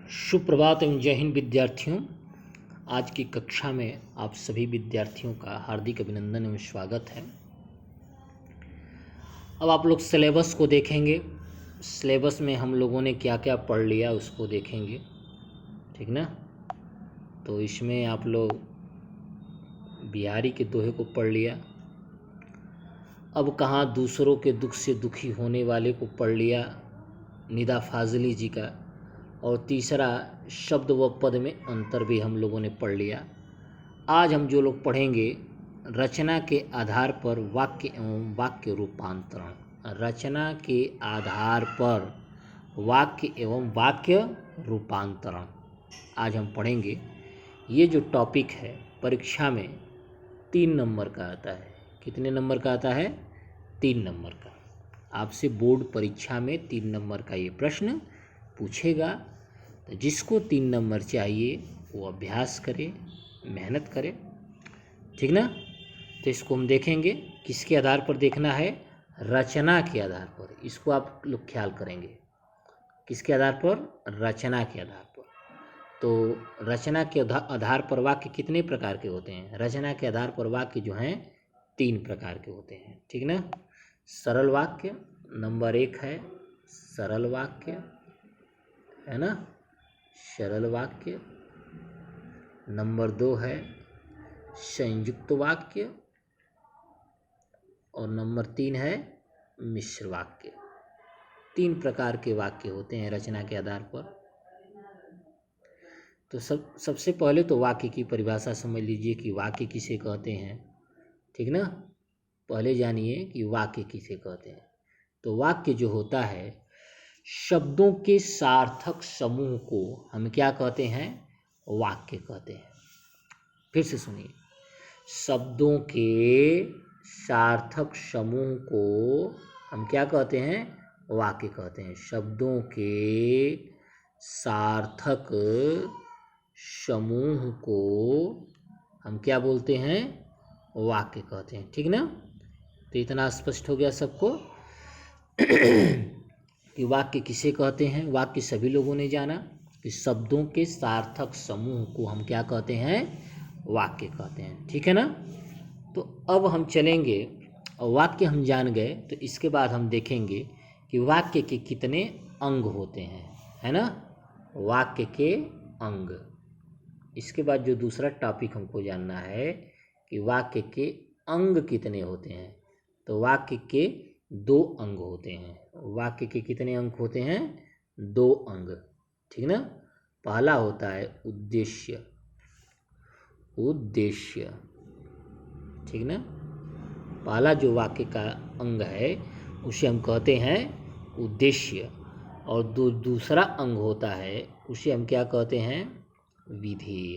सुप्रभात एवं जय हिंद विद्यार्थियों। आज की कक्षा में आप सभी विद्यार्थियों का हार्दिक अभिनंदन एवं स्वागत है। अब आप लोग सिलेबस को देखेंगे। सिलेबस में हम लोगों ने क्या क्या पढ़ लिया उसको देखेंगे, ठीक ना। तो इसमें आप लोग बिहारी के दोहे को पढ़ लिया। अब कहाँ दूसरों के दुख से दुखी होने वाले को पढ़ लिया, निदा फाजली जी का। और तीसरा शब्द व पद में अंतर भी हम लोगों ने पढ़ लिया। आज हम जो लोग पढ़ेंगे रचना के आधार पर वाक्य एवं वाक्य रूपांतरण। रचना के आधार पर वाक्य एवं वाक्य रूपांतरण आज हम पढ़ेंगे। ये जो टॉपिक है परीक्षा में 3 नंबर का आता है। कितने नंबर का आता है? 3 नंबर का। आपसे बोर्ड परीक्षा में 3 नंबर का ये प्रश्न पूछेगा। तो जिसको 3 नंबर चाहिए वो अभ्यास करे, मेहनत करे, ठीक ना। तो इसको हम देखेंगे किसके आधार पर देखना है? रचना के आधार पर। इसको आप लोग ख्याल करेंगे किसके आधार पर? रचना के आधार पर। तो रचना के आधार पर वाक्य कितने प्रकार के होते हैं? रचना के आधार पर वाक्य जो हैं 3 प्रकार के होते हैं, ठीक ना। सरल वाक्य नंबर 1 है, सरल वाक्य है ना, सरल वाक्य। नंबर 2 है संयुक्त वाक्य और नंबर 3 है मिश्र वाक्य। 3 प्रकार के वाक्य होते हैं रचना के आधार पर। तो सबसे पहले तो वाक्य की परिभाषा समझ लीजिए कि वाक्य किसे कहते हैं, ठीक ना। पहले जानिए कि वाक्य किसे कहते हैं। तो वाक्य जो होता है शब्दों के सार्थक समूह को हम क्या कहते हैं? वाक्य कहते हैं। फिर से सुनिए, शब्दों के सार्थक समूह को हम क्या कहते हैं? वाक्य कहते हैं। शब्दों के सार्थक समूह को हम क्या बोलते हैं? वाक्य कहते हैं, ठीक ना। तो इतना स्पष्ट हो गया सबको कि वाक्य किसे कहते हैं। वाक्य सभी लोगों ने जाना कि शब्दों के सार्थक समूह को हम क्या कहते हैं? वाक्य कहते हैं, ठीक है ना। तो अब हम चलेंगे, वाक्य हम जान गए तो इसके बाद हम देखेंगे कि वाक्य के कितने अंग होते हैं, है ना। वाक्य के अंग। इसके बाद जो दूसरा टॉपिक हमको जानना है कि वाक्य के अंग कितने होते हैं। तो वाक्य के 2 अंग होते हैं। वाक्य के कितने अंग होते हैं? 2 अंग, ठीक ना। पहला होता है उद्देश्य, उद्देश्य, ठीक ना। पहला जो वाक्य का अंग है उसे हम कहते हैं उद्देश्य। और दूसरा अंग होता है उसे हम क्या कहते हैं? विधेय,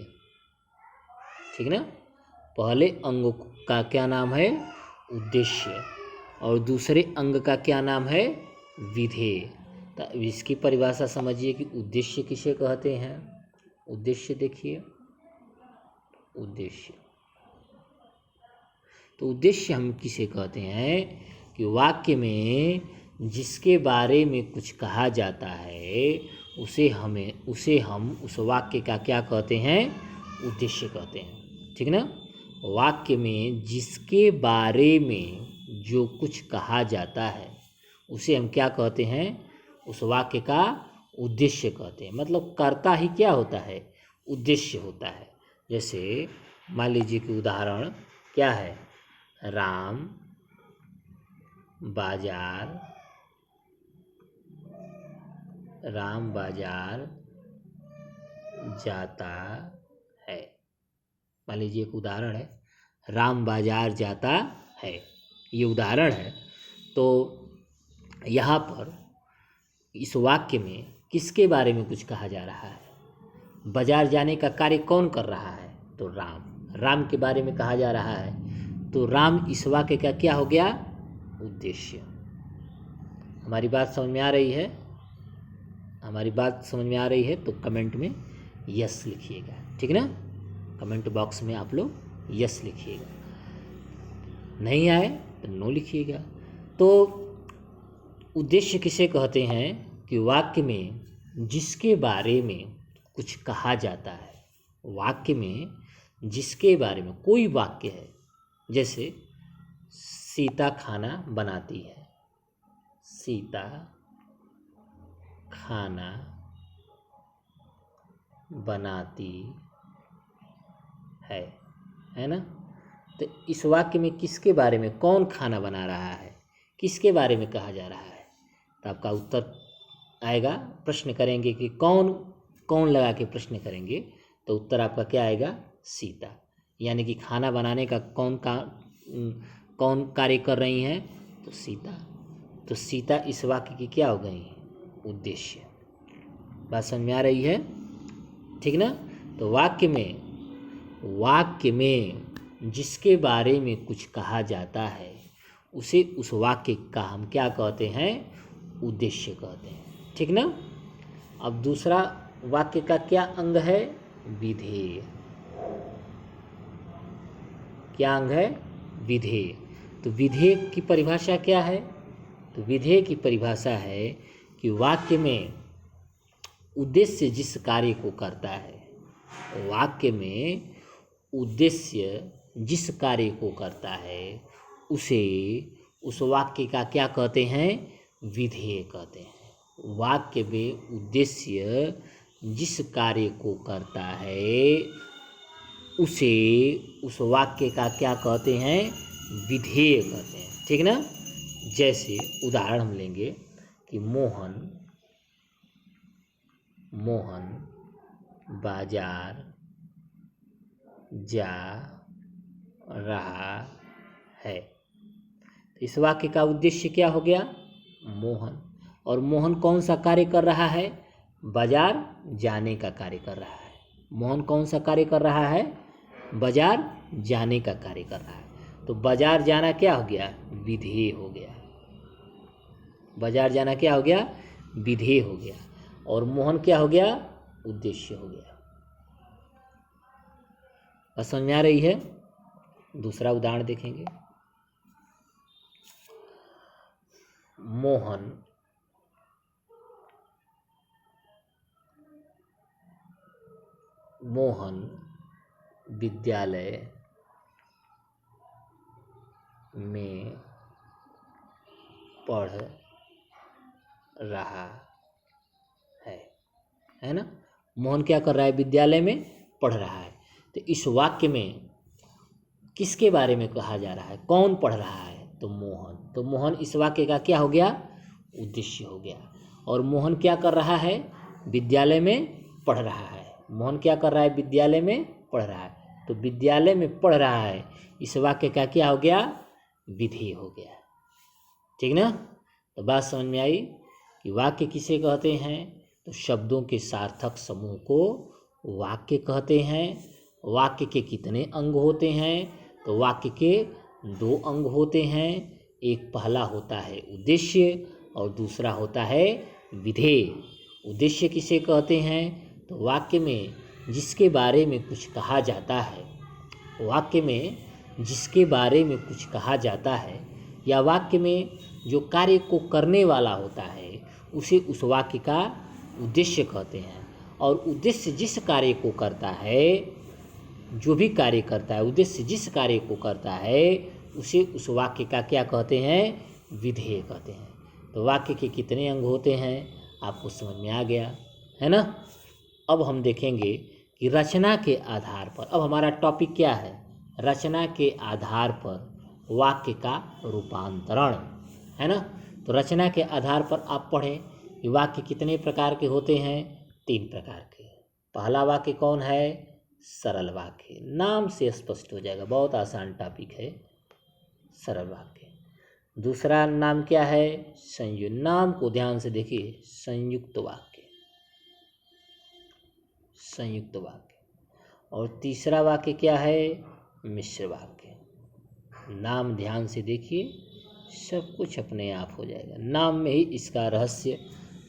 ठीक ना। पहले अंग का क्या नाम है? उद्देश्य। और दूसरे अंग का क्या नाम है? विधेय। तो इसकी परिभाषा समझिए कि उद्देश्य किसे कहते हैं। उद्देश्य देखिए, उद्देश्य। तो उद्देश्य हम किसे कहते हैं कि वाक्य में जिसके बारे में कुछ कहा जाता है उसे हम उस वाक्य का क्या कहते हैं? उद्देश्य कहते हैं, ठीक ना। वाक्य में जिसके बारे में जो कुछ कहा जाता है उसे हम क्या कहते हैं? उस वाक्य का उद्देश्य कहते हैं। मतलब कर्ता ही क्या होता है? उद्देश्य होता है। जैसे मान लीजिए कि उदाहरण क्या है? राम बाजार जाता है। मान लीजिए एक उदाहरण है, राम बाजार जाता है, ये उदाहरण है। तो यहाँ पर इस वाक्य में किसके बारे में कुछ कहा जा रहा है? बाजार जाने का कार्य कौन कर रहा है? तो राम के बारे में कहा जा रहा है। तो राम इस वाक्य का क्या हो गया? उद्देश्य। हमारी बात समझ में आ रही है? हमारी बात समझ में आ रही है तो कमेंट में यस लिखिएगा, ठीक ना। कमेंट बॉक्स में आप लोग यस लिखिएगा, नहीं आए तो नो लिखिएगा। तो उद्देश्य किसे कहते हैं कि वाक्य में जिसके बारे में कुछ कहा जाता है, वाक्य में जिसके बारे में कोई वाक्य है, जैसे सीता खाना बनाती है, सीता खाना बनाती है ना। तो इस वाक्य में किसके बारे में, कौन खाना बना रहा है, किसके बारे में कहा जा रहा है, तो आपका उत्तर आएगा। प्रश्न करेंगे कि कौन, कौन लगा के प्रश्न करेंगे तो उत्तर आपका क्या आएगा, सीता। यानी कि खाना बनाने का कौन कार्य कर रही हैं, तो सीता। तो सीता इस वाक्य की क्या हो गई, उद्देश्य। बात समझ में आ रही है, ठीक ना। तो वाक्य में जिसके बारे में कुछ कहा जाता है उसे उस वाक्य का हम क्या कहते हैं, उद्देश्य कहते हैं, ठीक ना। अब दूसरा वाक्य का क्या अंग है, विधेय। क्या अंग है, विधेय। तो विधेय की परिभाषा क्या है, तो विधेय की परिभाषा है कि वाक्य में उद्देश्य जिस कार्य को करता है, वाक्य में उद्देश्य जिस कार्य को करता है उसे उस वाक्य का क्या कहते हैं, विधेय कहते हैं। वाक्य में उद्देश्य जिस कार्य को करता है उसे उस वाक्य का क्या कहते हैं, विधेय कहते हैं, ठीक ना। जैसे उदाहरण हम लेंगे कि मोहन बाजार जा रहा है। इस वाक्य का उद्देश्य क्या हो गया, मोहन। और मोहन कौन सा कार्य कर रहा है, बाजार जाने का कार्य कर रहा है। मोहन कौन सा कार्य कर रहा है, बाजार जाने का कार्य कर रहा है। तो बाजार जाना क्या हो गया, विधेय हो गया। बाजार जाना क्या हो गया, विधेय हो गया। और मोहन क्या हो गया, उद्देश्य हो गया। बस समझ में आ रही है। दूसरा उदाहरण देखेंगे। मोहन विद्यालय में पढ़ रहा है ना। मोहन क्या कर रहा है, विद्यालय में पढ़ रहा है। तो इस वाक्य में किसके बारे में कहा जा रहा है, कौन पढ़ रहा है, तो मोहन। तो मोहन इस वाक्य का क्या हो गया, उद्देश्य हो गया। और मोहन क्या कर रहा है, विद्यालय में पढ़ रहा है। मोहन क्या कर रहा है, विद्यालय में पढ़ रहा है। तो विद्यालय में पढ़ रहा है, इस वाक्य का क्या हो गया, विधेय हो गया, ठीक ना। तो बात समझ में आई कि वाक्य किसे कहते हैं, तो शब्दों के सार्थक समूह को वाक्य कहते हैं। वाक्य के कितने अंग होते हैं, तो वाक्य के 2 अंग होते हैं। एक पहला होता है उद्देश्य और दूसरा होता है विधेय। उद्देश्य किसे कहते हैं, तो वाक्य में जिसके बारे में कुछ कहा जाता है, वाक्य में जिसके बारे में कुछ कहा जाता है या वाक्य में जो कार्य को करने वाला होता है उसे उस वाक्य का उद्देश्य कहते हैं। और उद्देश्य जिस कार्य को करता है, जो भी कार्य करता है, उद्देश्य जिस कार्य को करता है उसे उस वाक्य का क्या कहते हैं, विधेय कहते हैं। तो वाक्य के कितने अंग होते हैं आपको समझ में आ गया है ना। अब हम देखेंगे कि रचना के आधार पर, अब हमारा टॉपिक क्या है, रचना के आधार पर वाक्य का रूपांतरण, है ना। तो रचना के आधार पर आप पढ़ें कि वाक्य कितने प्रकार के होते हैं, 3 प्रकार के। पहला वाक्य कौन है, सरल वाक्य। नाम से स्पष्ट हो जाएगा, बहुत आसान टॉपिक है, सरल वाक्य। दूसरा नाम क्या है, संयुक्त। नाम को ध्यान से देखिए, संयुक्त वाक्य, संयुक्त वाक्य। और तीसरा वाक्य क्या है, मिश्र वाक्य। नाम ध्यान से देखिए, सब कुछ अपने आप हो जाएगा। नाम में ही इसका रहस्य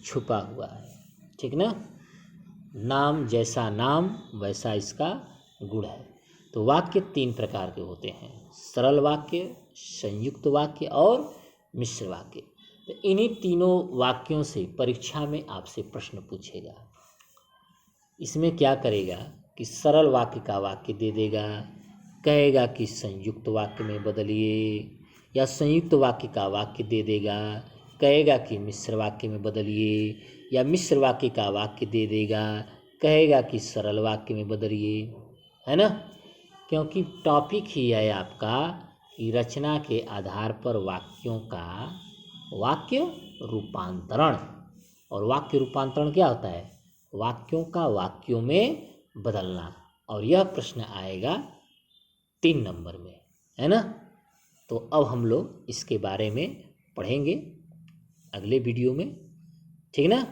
छुपा हुआ है, ठीक ना। नाम जैसा नाम वैसा इसका गुण है। तो वाक्य 3 प्रकार के होते हैं, सरल वाक्य, संयुक्त वाक्य और मिश्र वाक्य। तो इन्हीं तीनों वाक्यों से परीक्षा में आपसे प्रश्न पूछेगा। इसमें क्या करेगा कि सरल वाक्य का वाक्य दे देगा, कहेगा कि संयुक्त वाक्य में बदलिए, या संयुक्त वाक्य का वाक्य दे देगा, कहेगा कि मिश्र वाक्य में बदलिए, या मिश्र वाक्य का वाक्य दे देगा, कहेगा कि सरल वाक्य में बदलिए, है ना। क्योंकि टॉपिक ही है आपका कि रचना के आधार पर वाक्यों का वाक्य रूपांतरण। और वाक्य रूपांतरण क्या होता है? वाक्यों का वाक्यों में बदलना। और यह प्रश्न आएगा 3 नंबर में, है ना। तो अब हम लोग इसके बारे में पढ़ेंगे अगले वीडियो में, ठीक ना।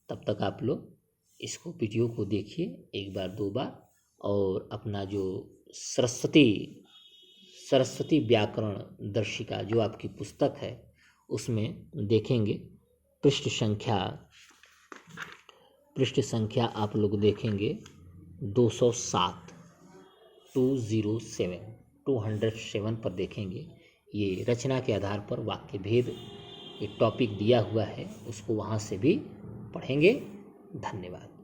तब तक आप लोग इसको वीडियो को देखिए 1 बार 2 बार, और अपना जो सरस्वती व्याकरण दर्शिका जो आपकी पुस्तक है उसमें देखेंगे पृष्ठ संख्या आप लोग देखेंगे 207 पर देखेंगे। ये रचना के आधार पर वाक्य भेद एक टॉपिक दिया हुआ है, उसको वहाँ से भी पढ़ेंगे। धन्यवाद।